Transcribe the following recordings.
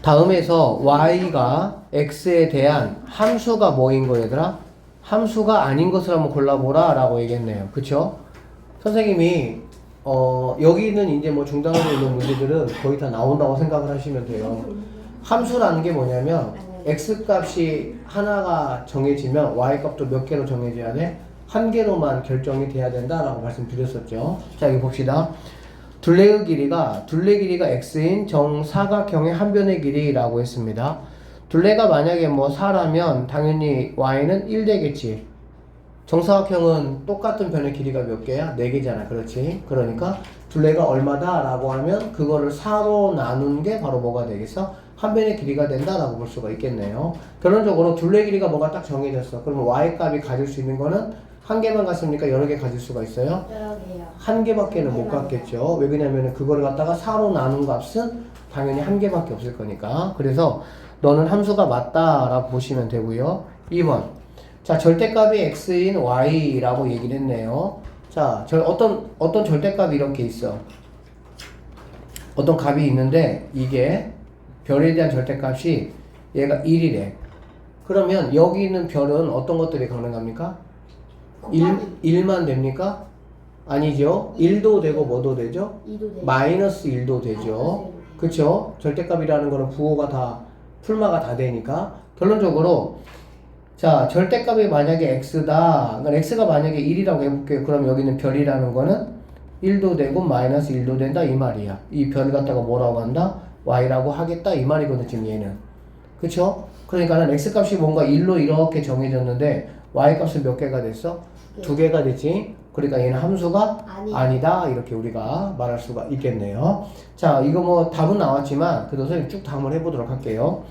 다음에서 y가 x에 대한 함수가 뭐인 거 얘들아? 함수가 아닌 것을 한번 골라보라 라고 얘기했네요. 그쵸? 선생님이 여기는 이제 뭐 중단으로 있는 문제들은 거의 다 나온다고 생각을 하시면 돼요. 함수라는 게 뭐냐면 x 값이 하나가 정해지면 y 값도 몇 개로 정해져야 돼? 한 개로만 결정이 돼야 된다라고 말씀드렸었죠. 자, 여기 봅시다. 둘레의 길이가 x인 정사각형의 한 변의 길이라고 했습니다. 둘레가 만약에 뭐 4라면 당연히 y는 1 되겠지. 정사각형은 똑같은 변의 길이가 몇 개야? 4개잖아. 그렇지? 그러니까 둘레가 얼마다? 라고 하면 그거를 4로 나눈 게 바로 뭐가 되겠어? 한 변의 길이가 된다라고 볼 수가 있겠네요. 결론적으로 둘레 길이가 뭐가 딱 정해졌어. 그러면 y 값이 가질 수 있는 거는 한 개만 갔습니까? 여러 개 가질 수가 있어요? 여러 개요. 한 개밖에는 못 갖겠죠. 왜 그러냐면 그거를 갖다가 4로 나눈 값은 당연히 한 개밖에 없을 거니까. 그래서 너는 함수가 맞다라고 보시면 되고요. 2번. 자, 절대값이 x인 y라고 얘기를 했네요. 자, 어떤 절대값이 이렇게 있어. 어떤 값이 있는데 이게 별에 대한 절대값이 얘가 1이래. 그러면 여기 있는 별은 어떤 것들이 가능합니까? 1만 됩니까? 아니죠. 1도 되고 뭐도 되죠? 2도 되죠. 마이너스 1도 되죠. 그쵸? 절대값이라는 거는 부호가 다 풀마가 다 되니까. 결론적으로 자, 절대값이 만약에 x다. 그러니까 x가 만약에 1이라고 해볼게요. 그럼 여기는 별이라는 거는 1도 되고 마이너스 1도 된다 이 말이야. 이 별을 갖다가 뭐라고 한다? y라고 하겠다 이 말이거든 지금 얘는. 그쵸? 그러니까는 x값이 뭔가 1로 이렇게 정해졌는데 y값은 몇 개가 됐어? 2개가 됐지? 그러니까 얘는 함수가 아니다 이렇게 우리가 말할 수가 있겠네요. 자, 이거 뭐 답은 나왔지만 그래도 선생님 쭉 다 한번 해보도록 할게요.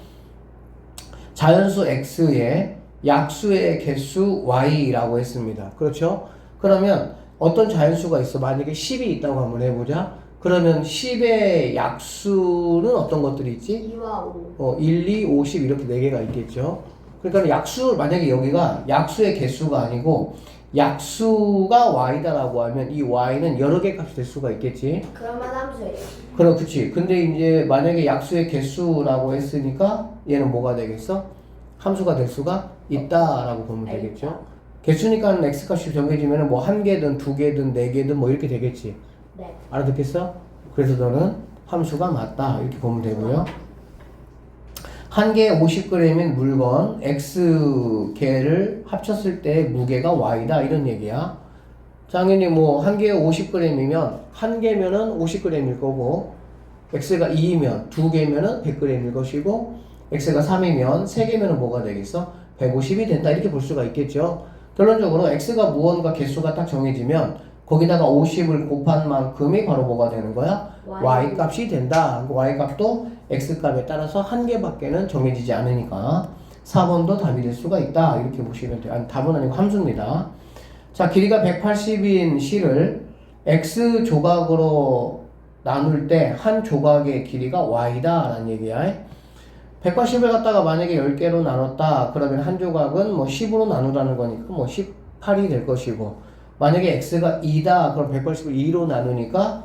자연수 x에 약수의 개수 y라고 했습니다. 그렇죠? 그러면 어떤 자연수가 있어? 만약에 10이 있다고 한번 해보자. 그러면 10의 약수는 어떤 것들이 있지? 2와 5. 1, 2, 5, 10 이렇게 4개가 있겠죠. 그러니까 약수, 만약에 여기가 약수의 개수가 아니고 약수가 y다라고 하면 이 y는 여러 개 값이 될 수가 있겠지. 그러면 함수예요. 그럼 그치. 근데 이제 만약에 약수의 개수라고 했으니까 얘는 뭐가 되겠어? 함수가 될 수가 있다라고 보면 되겠죠. 개수니까는 x값이 정해지면 뭐 한 개든 두 개든 네 개든 뭐 이렇게 되겠지. 네. 알아듣겠어? 그래서 너는 함수가 맞다 이렇게 보면 되고요. 한 개에 50g인 물건 X개를 합쳤을 때 무게가 Y다 이런 얘기야. 당연히 뭐 한 개에 50g이면 한 개면은 50g일 거고 X가 2이면 두 개면은 100g일 것이고 X가 3이면 세 개면은 뭐가 되겠어? 150이 된다 이렇게 볼 수가 있겠죠. 결론적으로 X가 무언가 개수가 딱 정해지면 거기다가 50을 곱한 만큼이 바로 뭐가 되는 거야? Y 값이 된다. Y 값도 X 값에 따라서 한 개밖에는 정해지지 않으니까 4번도 답이 될 수가 있다. 이렇게 보시면 돼요. 아니, 답은 아니고 함수입니다. 자, 길이가 180인 실을 X 조각으로 나눌 때 한 조각의 길이가 Y다. 라는 얘기야. 180을 갖다가 만약에 10개로 나눴다. 그러면 한 조각은 뭐 10으로 나누라는 거니까 뭐 18이 될 것이고 만약에 x가 2다 그럼 180을 2로 나누니까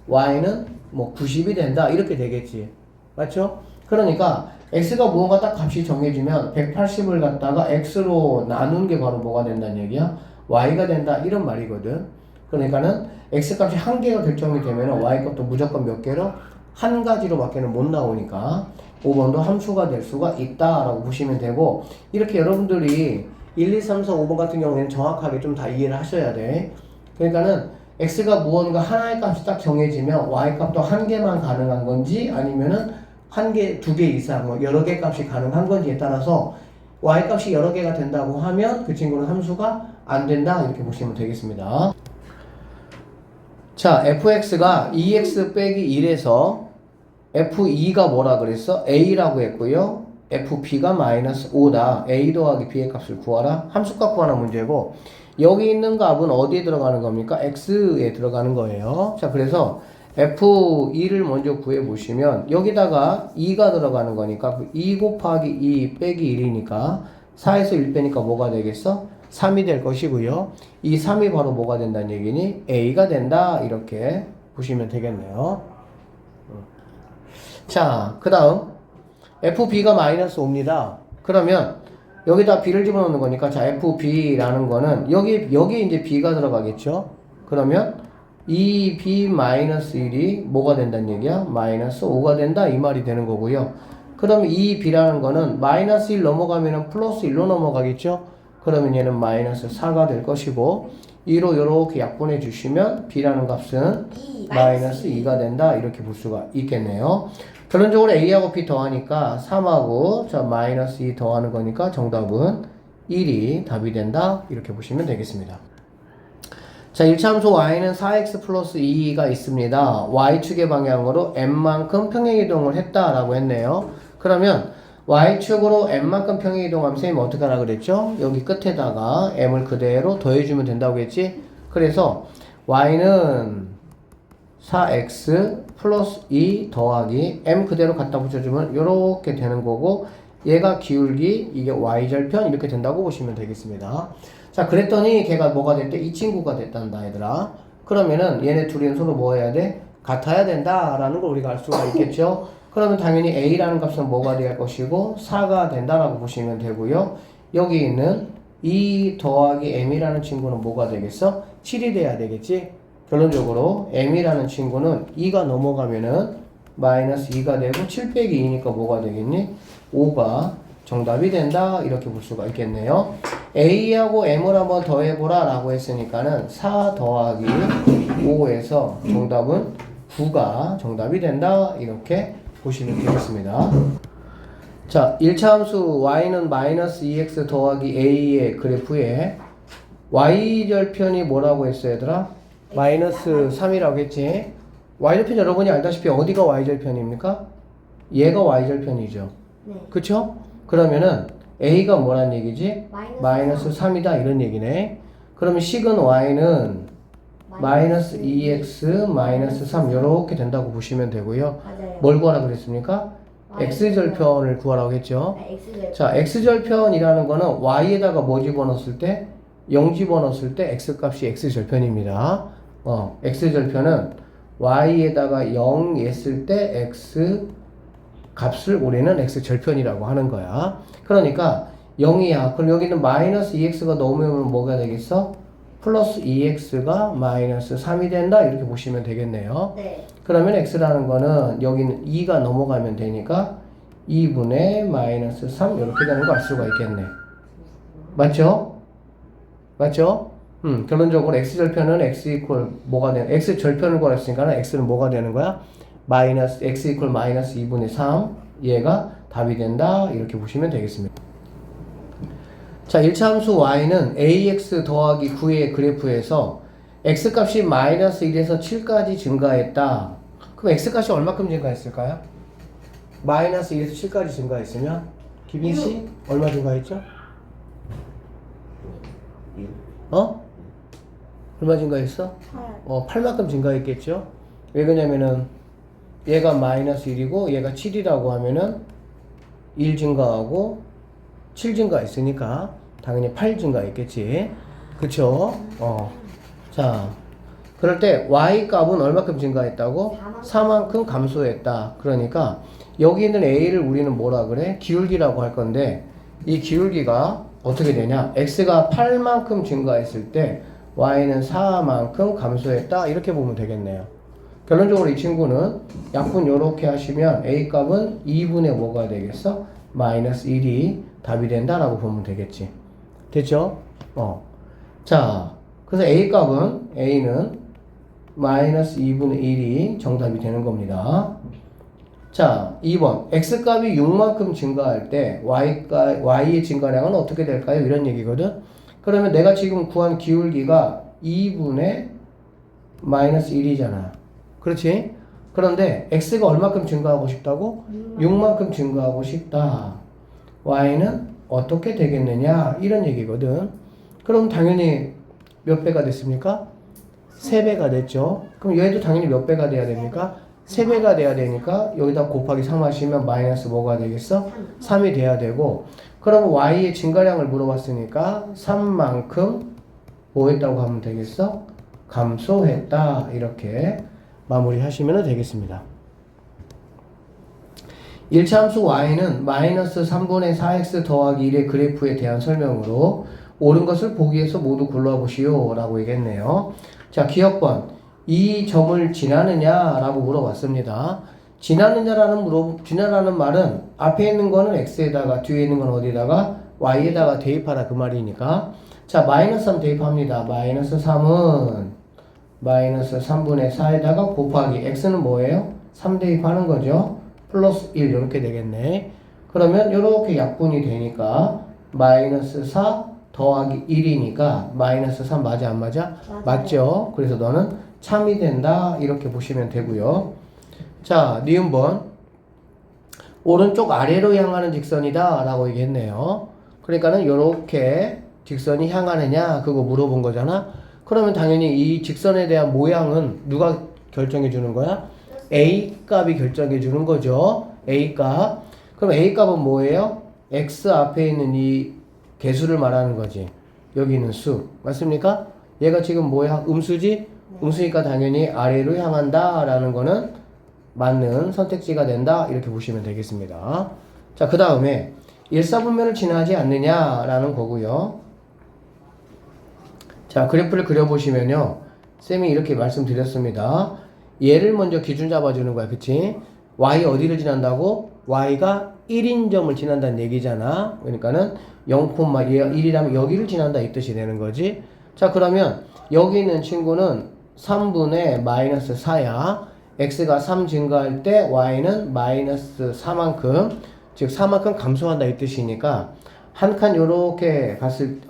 y는 뭐 90이 된다 이렇게 되겠지. 맞죠? 그러니까 x가 무언가 딱 값이 정해지면 180을 갖다가 x로 나눈 게 바로 뭐가 된다는 얘기야? y가 된다 이런 말이거든. 그러니까는 x 값이 한 개가 결정이 되면 y 값도 무조건 몇 개로? 한 가지로 밖에는 못 나오니까 5번도 함수가 될 수가 있다라고 보시면 되고 이렇게 여러분들이 1, 2, 3, 4, 5번 같은 경우에는 정확하게 좀 다 이해를 하셔야 돼. 그러니까는 x가 무언가 하나의 값이 딱 정해지면 y 값도 한 개만 가능한 건지 아니면은 한 개, 두 개 이상 뭐 여러 개 값이 가능한 건지에 따라서 y 값이 여러 개가 된다고 하면 그 친구는 함수가 안 된다 이렇게 보시면 되겠습니다. 자, fx가 2x 빼기 1에서 f2가 뭐라 그랬어? a라고 했고요. fp가 마이너스 5다. a 더하기 b의 값을 구하라. 함수값 구하는 문제고 여기 있는 값은 어디에 들어가는 겁니까? x에 들어가는 거예요. 자, 그래서 f2를 먼저 구해보시면 여기다가 2가 들어가는 거니까 2 곱하기 2 빼기 1이니까 4에서 1 빼니까 뭐가 되겠어? 3이 될 것이고요. 이 3이 바로 뭐가 된다는 얘기니? a가 된다. 이렇게 보시면 되겠네요. 자, 그 다음 FB가 마이너스 5입니다. 그러면 여기다 B를 집어넣는 거니까 자 FB라는 거는 여기에 이제 B가 들어가겠죠. 그러면 이 B 마이너스 1이 뭐가 된다는 얘기야? 마이너스 5가 된다 이 말이 되는 거고요. 그럼 이 B라는 거는 마이너스 1 넘어가면은 플러스 1로 넘어가겠죠. 그러면 얘는 마이너스 4가 될 것이고 2로 이렇게 약분해 주시면 B라는 값은 마이너스 2가 된다 이렇게 볼 수가 있겠네요. 결론적으로 A하고 B 더하니까 3하고 자 마이너스 2 더하는 거니까 정답은 1이 답이 된다 이렇게 보시면 되겠습니다. 자 1차함수 y는 4x 플러스 2가 있습니다. y축의 방향으로 m만큼 평행이동을 했다라고 했네요. 그러면 y축으로 m만큼 평행이동하면 쌤이 어떻게 하라 그랬죠? 여기 끝에다가 m을 그대로 더해주면 된다고 했지? 그래서 y는 4x 플러스 2 더하기 m 그대로 갖다 붙여주면 이렇게 되는 거고 얘가 기울기 이게 y절편 이렇게 된다고 보시면 되겠습니다. 자 그랬더니 걔가 뭐가 됐대? 이 친구가 됐단다 얘들아. 그러면은 얘네 둘이는 서로 뭐 해야 돼? 같아야 된다라는 걸 우리가 알 수가 있겠죠. 그러면 당연히 a라는 값은 뭐가 돼야 할 것이고 4가 된다라고 보시면 되고요. 여기 있는 2 더하기 m이라는 친구는 뭐가 되겠어? 7이 돼야 되겠지. 결론적으로 m이라는 친구는 2가 넘어가면은 마이너스 2가 되고 7 빼기 2니까 뭐가 되겠니? 5가 정답이 된다 이렇게 볼 수가 있겠네요. a하고 m을 한번 더해보라 라고 했으니까는 4 더하기 5에서 정답은 9가 정답이 된다 이렇게 보시면 되겠습니다. 자 1차 함수 y는 마이너스 2x 더하기 a의 그래프에 y절편이 뭐라고 했어 얘들아? 마이너스 3이라고 했지. y절편 여러분이 알다시피 어디가 y절편입니까? 얘가 y절편이죠. 네. 그쵸? 그러면은 a가 뭐란 얘기지? 마이너스 3이다 이런 얘기네. 그러면 식은 y는 마이너스 2x 마이너스 3 이렇게 된다고 보시면 되고요. 맞아요. 뭘 구하라 그랬습니까? x절편을 구하라고 했죠. 네, X절편. 자 x절편이라는 거는 y에다가 뭐 집어넣었을 때? 0 집어넣었을 때 x값이 x절편입니다. x절편은 y에다가 0 했을 때 x 값을 우리는 x절편이라고 하는 거야. 그러니까 0이야. 그럼 여기는 마이너스 2x가 넘으면 뭐가 되겠어? 플러스 2x가 마이너스 3이 된다 이렇게 보시면 되겠네요. 네. 그러면 x라는 거는 여기는 2가 넘어가면 되니까 2분의 마이너스 3 이렇게 되는 거 알 수가 있겠네. 맞죠? 맞죠? 결론적으로 x절편은 x 이퀄 뭐가 되는 x절편을 구했으니까 x는 뭐가 되는 거야? 마이너스 x 이퀄 마이너스 2분의 3 얘가 답이 된다 이렇게 보시면 되겠습니다. 자 1차 함수 y는 ax 더하기 9의 그래프에서 x값이 마이너스 1에서 7까지 증가했다. 그럼 x값이 얼마큼 증가했을까요? 마이너스 1에서 7까지 증가했으면 기빈씨 얼마 증가했죠? 얼마 증가했어? 8만큼 증가했겠죠? 왜 그러냐면은 얘가 마이너스 1이고 얘가 7이라고 하면은 1 증가하고 7 증가했으니까 당연히 8 증가했겠지. 그쵸? 자, 그럴 때 y 값은 얼마큼 증가했다고? 4만큼 감소했다. 그러니까 여기 있는 a를 우리는 뭐라 그래? 기울기라고 할 건데 이 기울기가 어떻게 되냐? x가 8만큼 증가했을 때 y는 4만큼 감소했다. 이렇게 보면 되겠네요. 결론적으로 이 친구는 약분 요렇게 하시면 a 값은 2분의 뭐가 되겠어? 마이너스 1이 답이 된다라고 보면 되겠지. 됐죠? 자, 그래서 a는 마이너스 2분의 1이 정답이 되는 겁니다. 자, 2번. x값이 6만큼 증가할 때 y의 증가량은 어떻게 될까요? 이런 얘기거든. 그러면 내가 지금 구한 기울기가 2분의 마이너스 1이잖아. 그렇지? 그런데 x가 얼마큼 증가하고 싶다고? 6만큼 증가하고 싶다. y는 어떻게 되겠느냐? 이런 얘기거든. 그럼 당연히 몇 배가 됐습니까? 3배가 됐죠. 그럼 얘도 당연히 몇 배가 돼야 됩니까? 3배가 돼야 되니까 여기다 곱하기 3 하시면 마이너스 뭐가 되겠어? 3이 돼야 되고, 그러면 y의 증가량을 물어봤으니까 3만큼 뭐 했다고 하면 되겠어? 감소했다. 이렇게 마무리 하시면 되겠습니다. 1차 함수 y는 마이너스 3분의 4x 더하기 1의 그래프에 대한 설명으로 옳은 것을 보기에서 모두 골라보시오 라고 얘기했네요. 자, 기억번. 이 점을 지나느냐 라고 물어봤습니다. 지나라는 말은 앞에 있는 거는 x에다가 뒤에 있는 건 어디다가 y에다가 대입하라 그 말이니까. 자, 마이너스 3 대입합니다. 마이너스 3은 마이너스 3분의 4에다가 곱하기 x는 뭐예요? 3 대입하는 거죠. 플러스 1 이렇게 되겠네. 그러면 이렇게 약분이 되니까 마이너스 4 더하기 1이니까 마이너스 3 맞아 안 맞아? 맞죠. 그래서 너는 참이 된다 이렇게 보시면 되고요. 자, 니은번. 오른쪽 아래로 향하는 직선이다 라고 얘기했네요. 그러니까는 이렇게 직선이 향하느냐 그거 물어본 거잖아. 그러면 당연히 이 직선에 대한 모양은 누가 결정해 주는 거야? A 값이 결정해 주는 거죠. A 값. 그럼 A 값은 뭐예요? X 앞에 있는 이 개수를 말하는 거지. 여기 있는 수. 맞습니까? 얘가 지금 뭐야? 음수지? 음수니까 당연히 아래로 향한다 라는 거는 맞는 선택지가 된다. 이렇게 보시면 되겠습니다. 자, 그 다음에 1사분면을 지나지 않느냐 라는 거고요. 자, 그래프를 그려보시면요. 쌤이 이렇게 말씀드렸습니다. 얘를 먼저 기준 잡아주는 거야. 그치? y 어디를 지난다고? y가 1인 점을 지난다는 얘기잖아. 그러니까는 0,1이라면 여기를 지난다 이 뜻이 되는 거지. 자, 그러면 여기 있는 친구는 3분의 마이너스 4야. x가 3 증가할 때 y는 마이너스 4만큼, 즉 4만큼 감소한다 이 뜻이니까 한 칸 요렇게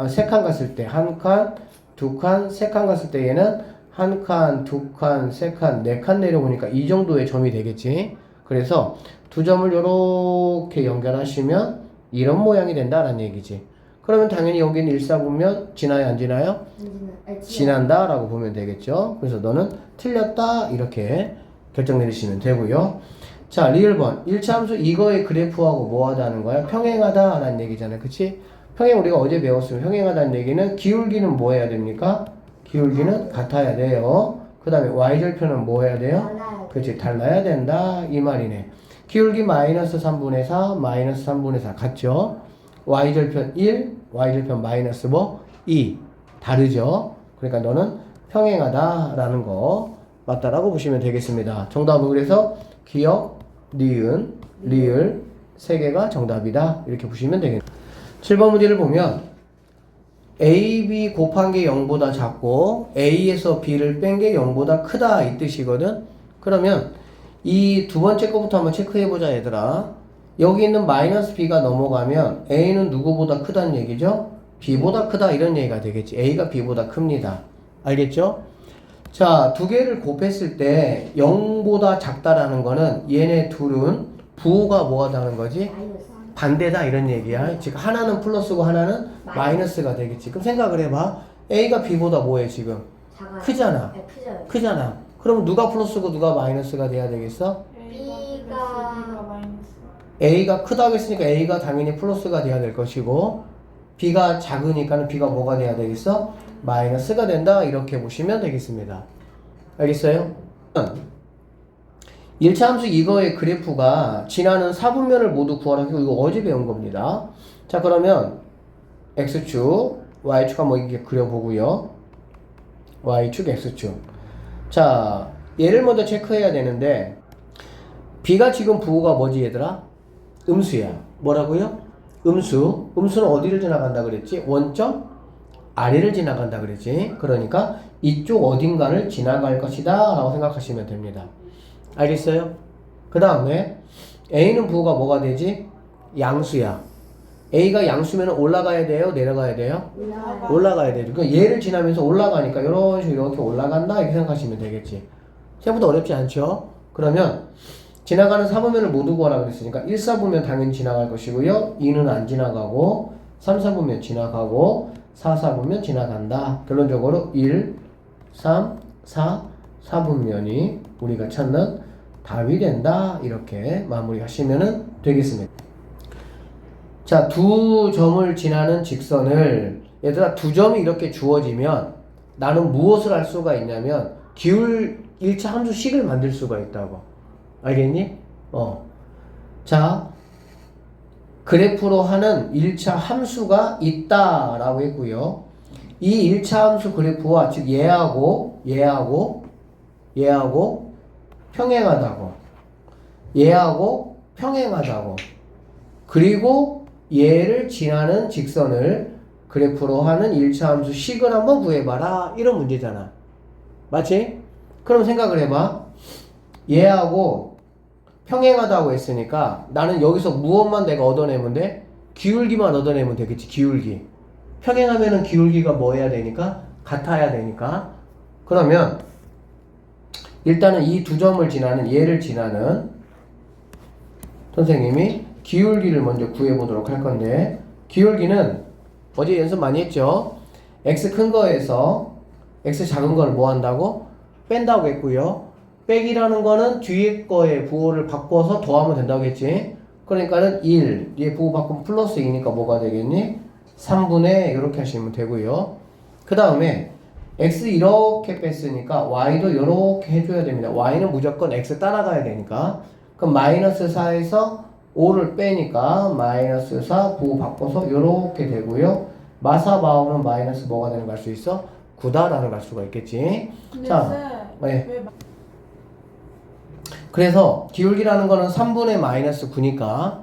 세 칸 갔을 때 한 칸, 두 칸, 세 칸 갔을 때 얘는 한 칸, 두 칸, 세 칸, 네 칸 내려오니까 이 정도의 점이 되겠지. 그래서 두 점을 요렇게 연결하시면 이런 모양이 된다라는 얘기지. 그러면 당연히 여기는 일사분면 지나요 안 지나요? 지난다 라고 보면 되겠죠. 그래서 너는 틀렸다 이렇게 결정 내리시면 되고요. 자, 리을번. 1차 함수 이거의 그래프하고 뭐 하다는 거야? 평행하다 라는 얘기잖아요. 그치? 평행 우리가 어제 배웠으면 평행하다는 얘기는 기울기는 뭐 해야 됩니까? 기울기는 같아야 돼요. 그 다음에 y절편은 뭐 해야 돼요? 그렇지, 달라야 된다 이 말이네. 기울기 마이너스 3분의 4 마이너스 3분의 4 같죠? y절편 1 y절편 마이너스 뭐? 2 다르죠? 그러니까 너는 평행하다 라는 거 맞다라고 보시면 되겠습니다. 정답은 그래서 기억, 니은, 리을 세 개가 정답이다 이렇게 보시면 되겠습니다. 7번 문제를 보면 A, B 곱한 게 0보다 작고 A에서 B를 뺀 게 0보다 크다 이 뜻이거든. 그러면 이 두 번째 거부터 한번 체크해보자 얘들아. 여기 있는 마이너스 B가 넘어가면 A는 누구보다 크다는 얘기죠? B보다 크다 이런 얘기가 되겠지. A가 B보다 큽니다. 알겠죠? 자, 두 개를 곱했을 때 0보다 작다라는 거는 얘네 둘은 부호가 뭐가 다른 거지? 반대다 이런 얘기야. 즉 하나는 플러스고 하나는 마이너스가 되겠지. 그럼 생각을 해봐. A가 B보다 뭐해 지금? 크잖아. 네, 크죠. 크잖아. 그럼 누가 플러스고 누가 마이너스가 돼야 되겠어? A가 크다고 했으니까 A가 당연히 플러스가 돼야 될 것이고 B가 작으니까는 B가 뭐가 돼야 되겠어? 마이너스가 된다 이렇게 보시면 되겠습니다. 알겠어요? 1차 함수 이거의 그래프가 지나는 사분면을 모두 구하라고 이거 어제 배운 겁니다. 자, 그러면 X축, Y축 한번 이렇게 그려보고요. Y축, X축. 자, 얘를 먼저 체크해야 되는데 B가 지금 부호가 뭐지 얘들아? 음수야. 뭐라고요? 음수. 음수는 어디를 지나간다 그랬지? 원점? 아래를 지나간다 그랬지. 그러니까 이쪽 어딘가를 지나갈 것이다 라고 생각하시면 됩니다. 알겠어요? 그 다음에 A는 부호가 뭐가 되지? 양수야. A가 양수면 올라가야 돼요? 내려가야 돼요? 올라가야 돼요. 그러니까 얘를 지나면서 올라가니까 이런 식으로 이렇게 올라간다 이렇게 생각하시면 되겠지. 생각보다 어렵지 않죠? 그러면 지나가는 사분면을 모두 구하라 그랬으니까 1, 4분면 당연히 지나갈 것이고요. 2는 안 지나가고 3, 4분면 지나가고 4, 4분면 지나간다. 결론적으로 1, 3, 4, 4분면이 우리가 찾는 답이 된다. 이렇게 마무리하시면 되겠습니다. 자, 두 점을 지나는 직선을 얘들아 두 점이 이렇게 주어지면 나는 무엇을 할 수가 있냐면 기울 1차 함수식을 만들 수가 있다고. 알겠니? 자, 그래프로 하는 1차 함수가 있다라고 했고요. 이 1차 함수 그래프와 즉 얘하고 평행하다고 그리고 얘를 지나는 직선을 그래프로 하는 1차 함수 식을 한번 구해봐라 이런 문제잖아. 맞지? 그럼 생각을 해봐. 얘하고 평행하다고 했으니까 나는 여기서 무엇만 내가 얻어내면 돼? 기울기만 얻어내면 되겠지. 기울기. 평행하면은 기울기가 뭐 해야 되니까? 같아야 되니까. 그러면 일단은 이 두 점을 지나는 얘를 지나는 선생님이 기울기를 먼저 구해보도록 할 건데, 기울기는 어제 연습 많이 했죠? x 큰 거에서 x 작은 거를 뭐 한다고? 뺀다고 했고요. 빼기라는 거는 뒤에 거에 부호를 바꿔서 더하면 된다고 했지. 그러니까는 1, 뒤에 부호 바꾸면 플러스 2니까 뭐가 되겠니? 3분의 이렇게 하시면 되고요. 그 다음에 x 이렇게 뺐으니까 y도 이렇게 해줘야 됩니다. y는 무조건 x 따라가야 되니까. 그럼 마이너스 4에서 5를 빼니까 마이너스 4 부호 바꿔서 이렇게 되고요. 마사바오는 마이너스 뭐가 되는 걸 수 있어? 9다라는 걸 알 수가 있겠지. 근데 자, 쌤, 네. 왜 그래서 기울기라는 거는 3분의 마이너스 9니까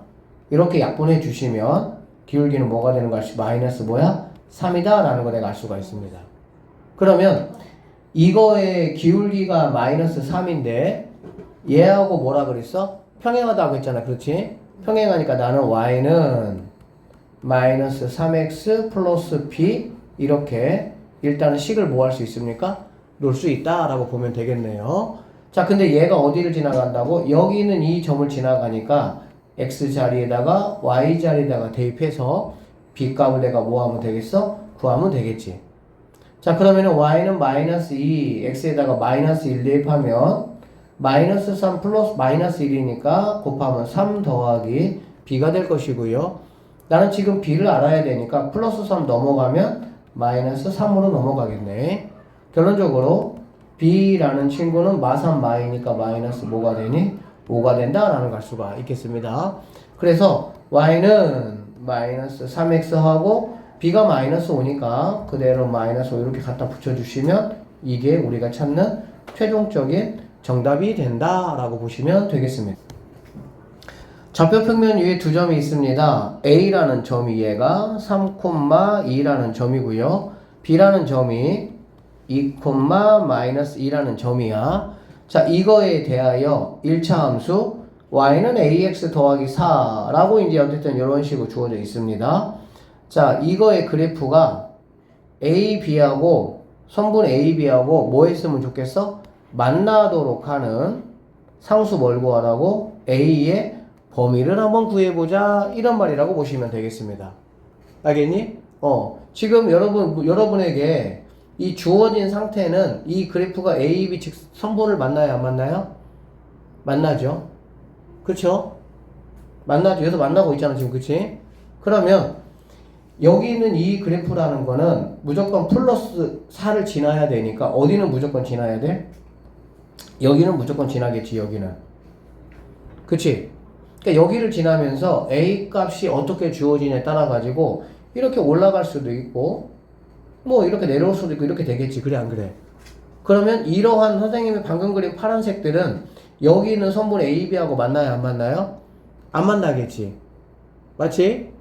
이렇게 약분해 주시면 기울기는 뭐가 되는 걸 마이너스 뭐야? 3이다 라는 거 내가 알 수가 있습니다. 그러면 이거의 기울기가 마이너스 3인데 얘하고 뭐라 그랬어? 평행하다고 했잖아. 그렇지? 평행하니까 나는 y는 마이너스 3x 플러스 b 이렇게 일단은 식을 뭐 할 수 있습니까? 놓을 수 있다 라고 보면 되겠네요. 자, 근데 얘가 어디를 지나간다고? 여기 있는 이 점을 지나가니까 x 자리에다가 y 자리에다가 대입해서 b 값을 내가 뭐 하면 되겠어? 구하면 되겠지. 자, 그러면은 y는 마이너스 2, x에다가 마이너스 1 대입하면 마이너스 3 플러스 마이너스 1이니까 곱하면 3 더하기 b가 될 것이고요. 나는 지금 b를 알아야 되니까 플러스 3 넘어가면 마이너스 3으로 넘어가겠네. 결론적으로 b라는 친구는 마3 마이니까 마이너스 뭐가 되니? 5가 된다라는 걸 수가 있겠습니다. 그래서 y는 마이너스 3x하고 b가 마이너스 5니까 그대로 마이너스 5 이렇게 갖다 붙여주시면 이게 우리가 찾는 최종적인 정답이 된다라고 보시면 되겠습니다. 좌표 평면 위에 두 점이 있습니다. A라는 점이 얘가 3,2라는 점이고요. B라는 점이 2,-2라는 점이야. 자, 이거에 대하여 1차 함수 y는 ax 더하기 4라고 이제 어쨌든 이런 식으로 주어져 있습니다. 자, 이거의 그래프가 a, b하고 선분 a, b하고 뭐 했으면 좋겠어? 만나도록 하는 상수 뭘 구하라고? a의 범위를 한번 구해보자 이런 말이라고 보시면 되겠습니다. 알겠니? 지금 여러분에게 이 주어진 상태는 이 그래프가 A, B 즉 선분을 만나요, 안 만나요? 만나죠. 그렇죠? 만나죠. 여기서 만나고 있잖아, 지금. 그치? 그러면 여기 있는 이 그래프라는 거는 무조건 플러스 4를 지나야 되니까 어디는 무조건 지나야 돼? 여기는 무조건 지나겠지, 여기는. 그치? 그러니까 여기를 지나면서 A 값이 어떻게 주어지냐에 따라 가지고 이렇게 올라갈 수도 있고 뭐 이렇게 내려올 수도 있고 이렇게 되겠지. 그래 안 그래? 그러면 이러한 선생님이 방금 그린 파란색들은 여기 있는 선분 A, B하고 만나요 안 만나요? 안 만나겠지. 맞지?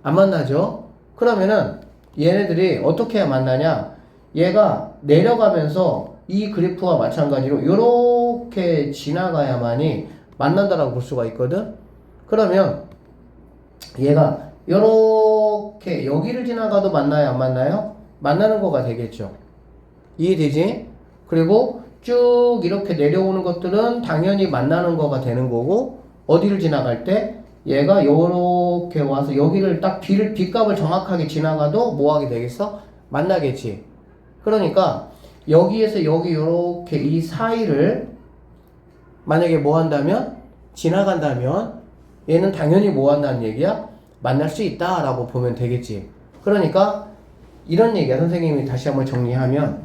안 만나죠? 그러면은 얘네들이 어떻게 해야 만나냐? 얘가 내려가면서 이 그래프와 마찬가지로 이렇게 지나가야만이 만난다라고 볼 수가 있거든? 그러면 얘가 이렇게 여기를 지나가도 만나요 안 만나요? 만나는 거가 되겠죠. 이해되지? 그리고 쭉 이렇게 내려오는 것들은 당연히 만나는 거가 되는 거고 어디를 지나갈 때 얘가 요렇게 와서 여기를 딱 B 값을 정확하게 지나가도 뭐 하게 되겠어? 만나겠지. 그러니까 여기에서 여기 요렇게 이 사이를 만약에 뭐 한다면 지나간다면 얘는 당연히 뭐 한다는 얘기야? 만날 수 있다 라고 보면 되겠지. 그러니까 이런 얘기야. 선생님이 다시 한번 정리하면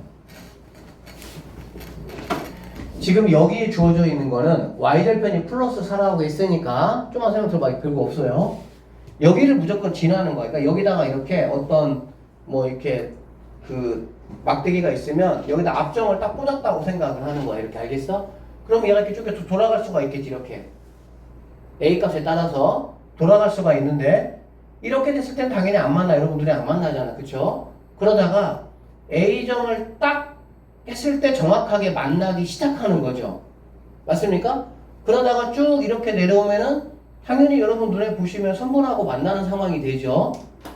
지금 여기에 주어져 있는 거는 y절편이 플러스 4라고 했으니까 좀만 생각 들어봐. 별거 없어요. 여기를 무조건 지나는 거야. 그러니까 여기다가 이렇게 어떤 뭐 이렇게 그 막대기가 있으면 여기다 앞점을 딱 꽂았다고 생각을 하는 거야. 이렇게 알겠어? 그럼 얘가 이렇게 쭉 돌아갈 수가 있겠지. 이렇게 A 값에 따라서 돌아갈 수가 있는데 이렇게 됐을 땐 당연히 안 만나. 여러분들이 안 만나잖아. 그쵸? 그러다가 A점을 딱 했을 때 정확하게 만나기 시작하는 거죠. 맞습니까? 그러다가 쭉 이렇게 내려오면은 당연히 여러분 눈에 보시면 선분하고 만나는 상황이 되죠.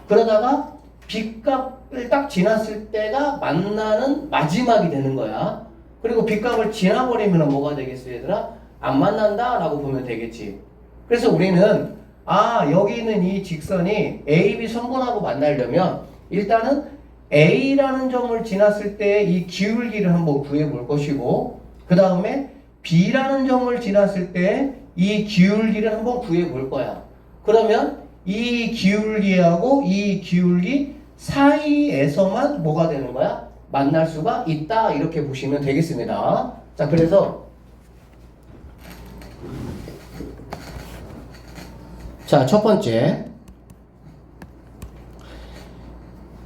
그러다가 B값을 딱 지났을 때가 만나는 마지막이 되는 거야. 그리고 B값을 지나버리면 뭐가 되겠어 얘들아? 안 만난다 라고 보면 되겠지. 그래서 우리는 여기 있는 이 직선이 A, B 선분하고 만나려면 일단은 A라는 점을 지났을 때 이 기울기를 한번 구해볼 것이고 그 다음에 B라는 점을 지났을 때 이 기울기를 한번 구해볼 거야. 그러면 이 기울기하고 이 기울기 사이에서만 뭐가 되는 거야? 만날 수가 있다. 이렇게 보시면 되겠습니다. 자, 그래서 자, 첫 번째.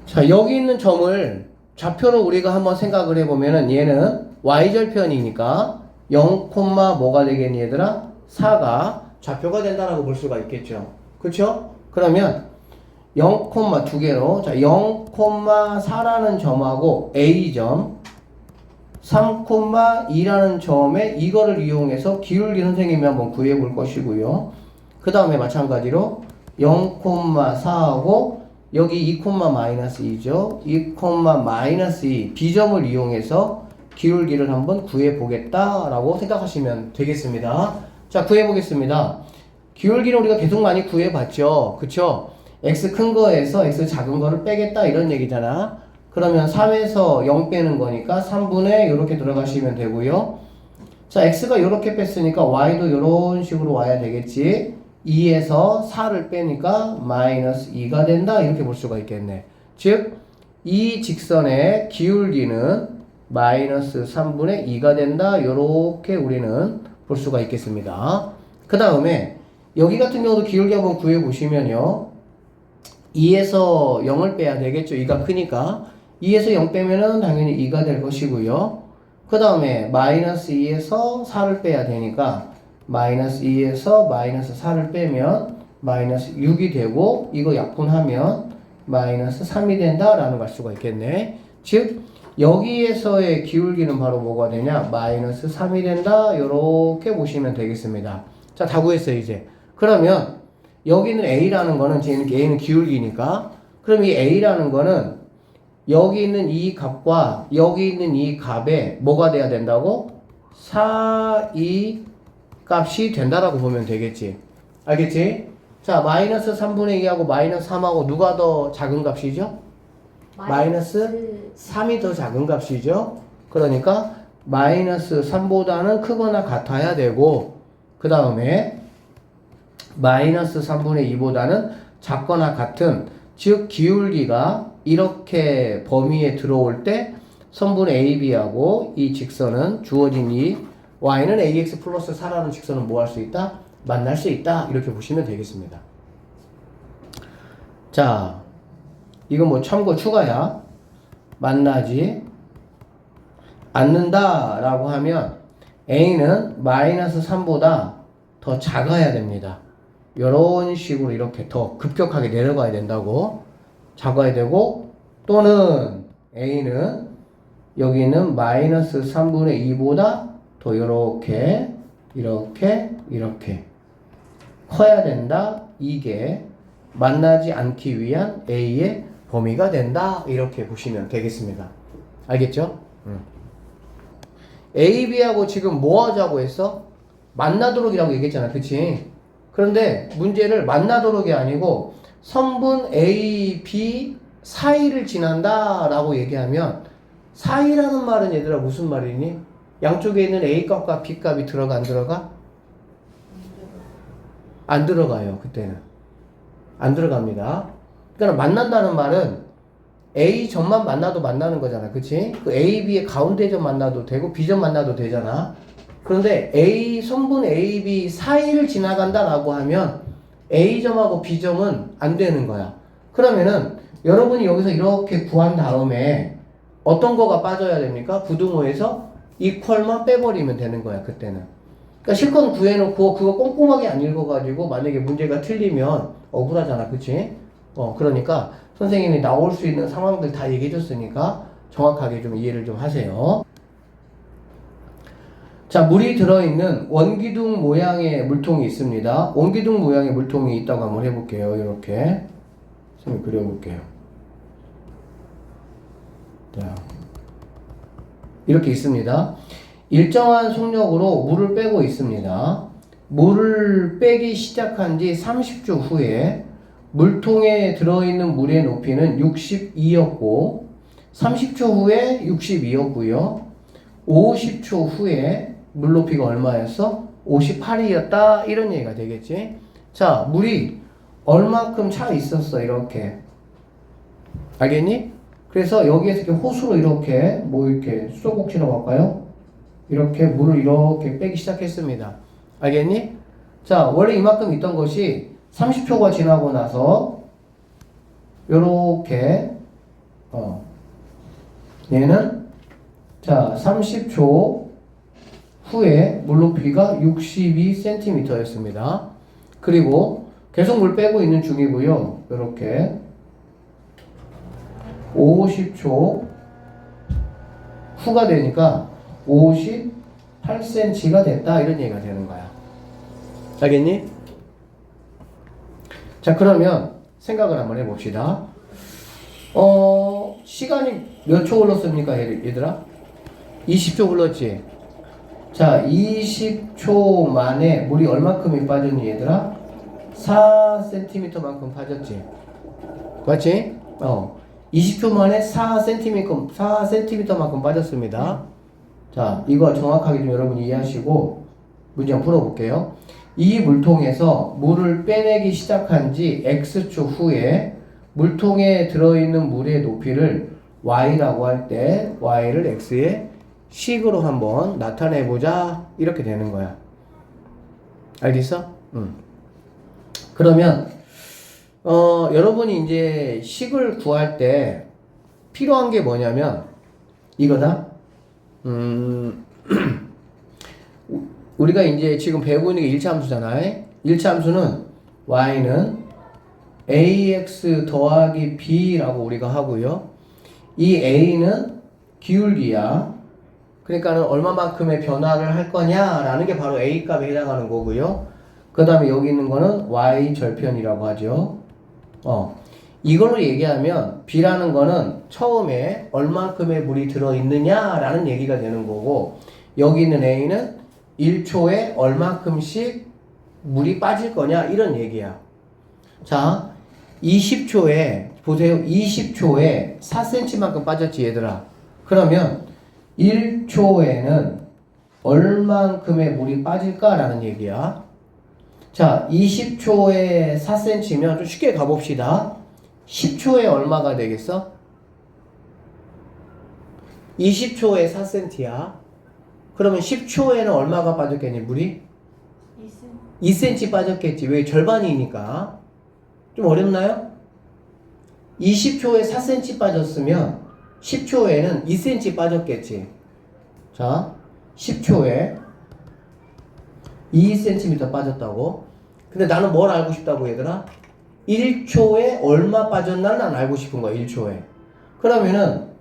자, 여기 있는 점을 좌표로 우리가 한번 생각을 해보면은 얘는 y절편이니까 0, 뭐가 되겠니 얘들아? 4가 좌표가 된다라고 볼 수가 있겠죠. 그쵸? 그러면 0, 두 개로 자, 0, 4라는 점하고 A점 3, 2라는 점에 이거를 이용해서 기울기 선생님이 한번 구해 볼 것이고요. 그 다음에 마찬가지로 0, 4하고 여기 2, -2죠. 2, -2 B점을 이용해서 기울기를 한번 구해 보겠다라고 생각하시면 되겠습니다. 자, 구해 보겠습니다. 기울기를 우리가 계속 많이 구해 봤죠. 그쵸? x 큰 거에서 x 작은 거를 빼겠다 이런 얘기잖아. 그러면 3에서 0 빼는 거니까 3분의 이렇게 들어가시면 되고요. 자, x가 이렇게 뺐으니까 y도 이런 식으로 와야 되겠지. 2에서 4를 빼니까 -2가 된다 이렇게 볼 수가 있겠네. 즉 이 직선의 기울기는 -3분의 2가 된다 이렇게 우리는 볼 수가 있겠습니다. 그 다음에 여기 같은 경우도 기울기 한번 구해 보시면요 2에서 0을 빼야 되겠죠. 2가 크니까 2에서 0 빼면은 당연히 2가 될 것이고요. 그 다음에 -2에서 4를 빼야 되니까 -2에서 -4를 빼면 -6이 되고 이거 약분하면 -3이 된다라는 걸 알 수가 있겠네. 즉 여기에서의 기울기는 바로 뭐가 되냐? -3이 된다. 요렇게 보시면 되겠습니다. 자, 다 구했어요 이제. 그러면 여기는 A라는 거는 A는 기울기니까 그럼 이 A라는 거는 여기 있는 이 값과 여기 있는 이 값에 뭐가 돼야 된다고? 사이 값이 된다라고 보면 되겠지. 알겠지? 자, -3분의 2하고 -3하고 누가 더 작은 값이죠? -3이 더 작은 값이죠. 그러니까 -3보다는 크거나 같아야 되고 그 다음에 -3분의 2보다는 작거나 같은 즉 기울기가 이렇게 범위에 들어올 때 선분 AB하고 이 직선은 주어진 이 y는 ax 플러스 4라는 직선은 뭐 할 수 있다? 만날 수 있다. 이렇게 보시면 되겠습니다. 자, 이건 뭐 참고 추가야. 만나지 않는다 라고 하면 a는 -3보다 더 작아야 됩니다. 이런 식으로 이렇게 더 급격하게 내려가야 된다고. 작아야 되고 또는 a는 여기는 -3분의 2보다 더 이렇게 커야 된다. 이게 만나지 않기 위한 A의 범위가 된다. 이렇게 보시면 되겠습니다. 알겠죠? A, B하고 지금 뭐 하자고 했어? 만나도록이라고 얘기했잖아. 그치? 그런데 문제를 만나도록이 아니고 선분 A, B 사이를 지난다 라고 얘기하면 사이라는 말은 얘들아 무슨 말이니? 양쪽에 있는 A값과 B값이 들어가 안 들어가? 안 들어가요. 그때는 안 들어갑니다. 그러니까 만난다는 말은 A점만 만나도 만나는 거잖아. 그치? 그 A, B의 가운데점 만나도 되고 B점 만나도 되잖아. 그런데 A, 성분 A, B 사이를 지나간다라고 하면 A점하고 B점은 안 되는 거야. 그러면은 여러분이 여기서 이렇게 구한 다음에 어떤 거가 빠져야 됩니까? 부등호에서 이퀄만 빼버리면 되는 거야, 그때는. 그러니까 실컷 구해놓고 그거 꼼꼼하게 안 읽어가지고 만약에 문제가 틀리면 억울하잖아, 그치? 그러니까 선생님이 나올 수 있는 상황들 다 얘기해줬으니까 정확하게 좀 이해를 좀 하세요. 자, 물이 들어있는 원기둥 모양의 물통이 있습니다. 원기둥 모양의 물통이 있다고 한번 해볼게요. 이렇게 선생님 그려볼게요. 자, 이렇게 있습니다. 일정한 속력으로 물을 빼고 있습니다. 물을 빼기 시작한 지 30초 후에 물통에 들어있는 물의 높이는 62였고 30초 후에 62였고요. 50초 후에 물 높이가 얼마였어? 58이었다. 이런 얘기가 되겠지. 자, 물이 얼만큼 차 있었어. 이렇게. 알겠니? 그래서 여기에서 이렇게 호수로 이렇게 이렇게 수도꼭지라고 할까요? 이렇게 물을 이렇게 빼기 시작했습니다. 알겠니? 자, 원래 이만큼 있던 것이 30초가 지나고 나서 요렇게 얘는 자 30초 후에 물높이가 62cm였습니다. 그리고 계속 물 빼고 있는 중이고요. 요렇게 50초 후가 되니까 58cm가 됐다. 이런 얘기가 되는 거야. 알겠니? 자, 그러면 생각을 한번 해봅시다. 시간이 몇 초 흘렀습니까, 얘들아? 20초 흘렀지? 자, 20초 만에 물이 얼마큼이 빠졌니, 얘들아? 4cm만큼 빠졌지? 맞지? 20초 만에 4cm만큼 빠졌습니다. 자, 이거 정확하게 좀 여러분이 이해하시고 문제 한번 풀어볼게요. 이 물통에서 물을 빼내기 시작한 지 X초 후에 물통에 들어있는 물의 높이를 Y라고 할 때 Y를 X의 식으로 한번 나타내보자. 이렇게 되는 거야. 알겠어? 그러면 여러분이 이제 식을 구할 때 필요한 게 뭐냐면 이거다. 우리가 이제 지금 배우고 있는 게 1차 함수잖아요. 1차 함수는 y는 ax 더하기 b라고 우리가 하고요. 이 a는 기울기야. 그러니까는 얼마만큼의 변화를 할 거냐라는 게 바로 a 값에 해당하는 거고요. 그 다음에 여기 있는 거는 y 절편이라고 하죠. 이걸로 얘기하면 b라는 거는 처음에 얼만큼의 물이 들어있느냐라는 얘기가 되는 거고, 여기 있는 a는 1초에 얼만큼씩 물이 빠질 거냐 이런 얘기야. 자, 20초에 보세요. 20초에 4cm만큼 빠졌지, 얘들아. 그러면 1초에는 얼만큼의 물이 빠질까라는 얘기야. 자, 20초에 4cm면 좀 쉽게 가봅시다. 10초에 얼마가 되겠어? 20초에 4cm야. 그러면 10초에는 얼마가 빠졌겠니, 물이? 2cm 빠졌겠지. 왜? 절반이니까. 좀 어렵나요? 20초에 4cm 빠졌으면 10초에는 2cm 빠졌겠지. 자, 10초에 2cm 빠졌다고. 근데 나는 뭘 알고 싶다고, 얘들아? 1초에 얼마 빠졌나 난 알고 싶은 거야. 1초에. 그러면은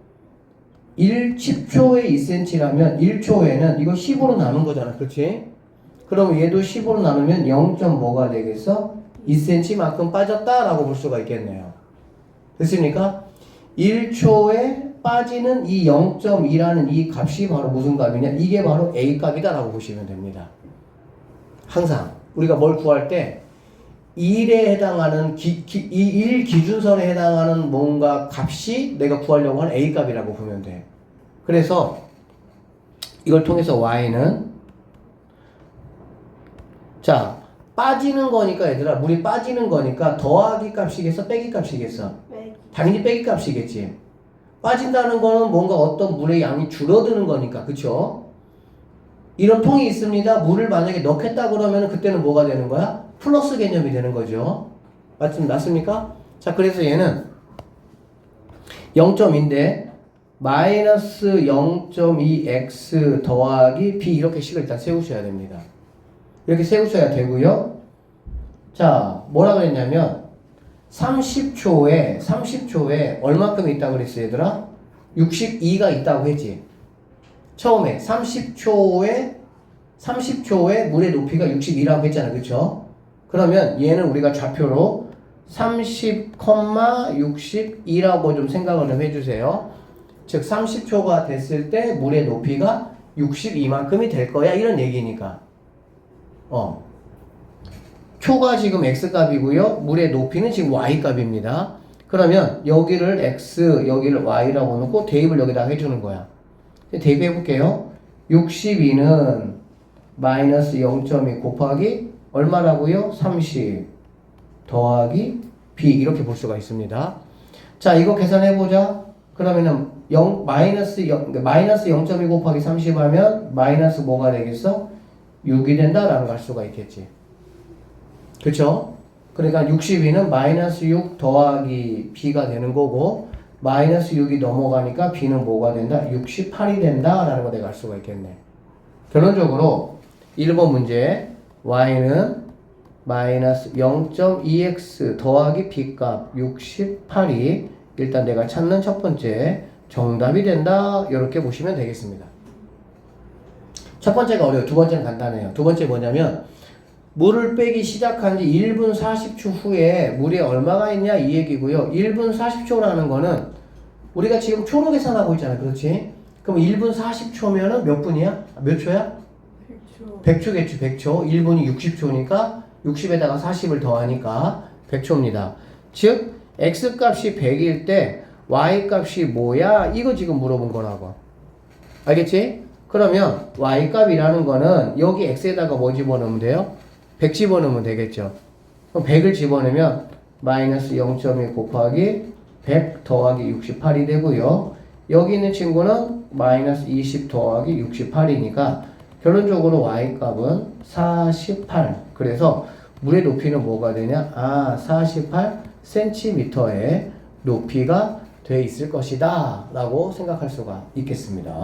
10초에 2cm라면 1초에는 이거 10으로 나눈 거잖아. 그렇지? 그럼 얘도 10으로 나누면 0. 뭐가 되겠어? 2cm만큼 빠졌다라고 볼 수가 있겠네요. 됐습니까? 1초에 빠지는 이 0.2라는 이 값이 바로 무슨 값이냐? 이게 바로 A 값이다라고 보시면 됩니다. 항상 우리가 뭘 구할 때 1에 해당하는 이 1 기준선에 해당하는 뭔가 값이 내가 구하려고 하는 A 값이라고 보면 돼. 그래서 이걸 통해서 Y는 자, 빠지는 거니까 얘들아, 물이 빠지는 거니까 더하기 값이겠어? 빼기 값이겠어? 당연히 빼기 값이겠지. 빠진다는 거는 뭔가 어떤 물의 양이 줄어드는 거니까, 그쵸? 이런 통이 있습니다. 물을 만약에 넣겠다 그러면 그때는 뭐가 되는 거야? 플러스 개념이 되는 거죠. 맞습니까? 자, 그래서 얘는 0.2인데 마이너스 0.2x 더하기 b 이렇게 식을 일단 세우셔야 됩니다. 이렇게 세우셔야 되고요. 자, 뭐라 그랬냐면 30초에 얼마큼 있다고 그랬어 얘들아? 62가 있다고 했지. 처음에 30초에 물의 높이가 62라고 했잖아. 그쵸? 그러면 얘는 우리가 좌표로 30,62라고 좀 생각을 좀 해주세요. 즉 30초가 됐을 때 물의 높이가 62만큼이 될 거야 이런 얘기니까. 초가 지금 x값이고요. 물의 높이는 지금 y값입니다. 그러면 여기를 x, 여기를 y라고 놓고 대입을 여기다 해주는 거야. 대입해 볼게요. 62는 마이너스 0.2 곱하기 얼마라고요? 30 더하기 b 이렇게 볼 수가 있습니다. 자, 이거 계산해 보자. 그러면은 마이너스 0.2 곱하기 30 하면 마이너스 뭐가 되겠어? 6이 된다라는 걸 알 수가 있겠지. 그쵸? 그러니까 62는 마이너스 6 더하기 b가 되는 거고 마이너스 6이 넘어가니까 b는 뭐가 된다? 68이 된다라는 거 내가 알 수가 있겠네. 결론적으로 1번 문제 y는 마이너스 0.2x 더하기 b값 68이 일단 내가 찾는 첫 번째 정답이 된다 이렇게 보시면 되겠습니다. 첫 번째가 어려워요. 두 번째는 간단해요. 두 번째 뭐냐면 물을 빼기 시작한 지 1분 40초 후에 물에 얼마가 있냐 이 얘기고요. 1분 40초라는 거는 우리가 지금 초로 계산하고 있잖아. 그렇지? 그럼 1분 40초면은 몇 분이야? 몇 초야? 100초. 100초겠지. 100초. 1분이 60초니까 60에다가 40을 더하니까 100초입니다. 즉 x값이 100일 때 y값이 뭐야? 이거 지금 물어본 거라고. 알겠지? 그러면 y값이라는 거는 여기 x에다가 뭐 집어넣으면 돼요? 100 집어넣으면 되겠죠. 그럼 100을 집어넣으면 마이너스 0.2 곱하기 100 더하기 68이 되고요. 여기 있는 친구는 마이너스 20 더하기 68이니까 결론적으로 y값은 48. 그래서 물의 높이는 뭐가 되냐? 48cm의 높이가 돼 있을 것이다 라고 생각할 수가 있겠습니다.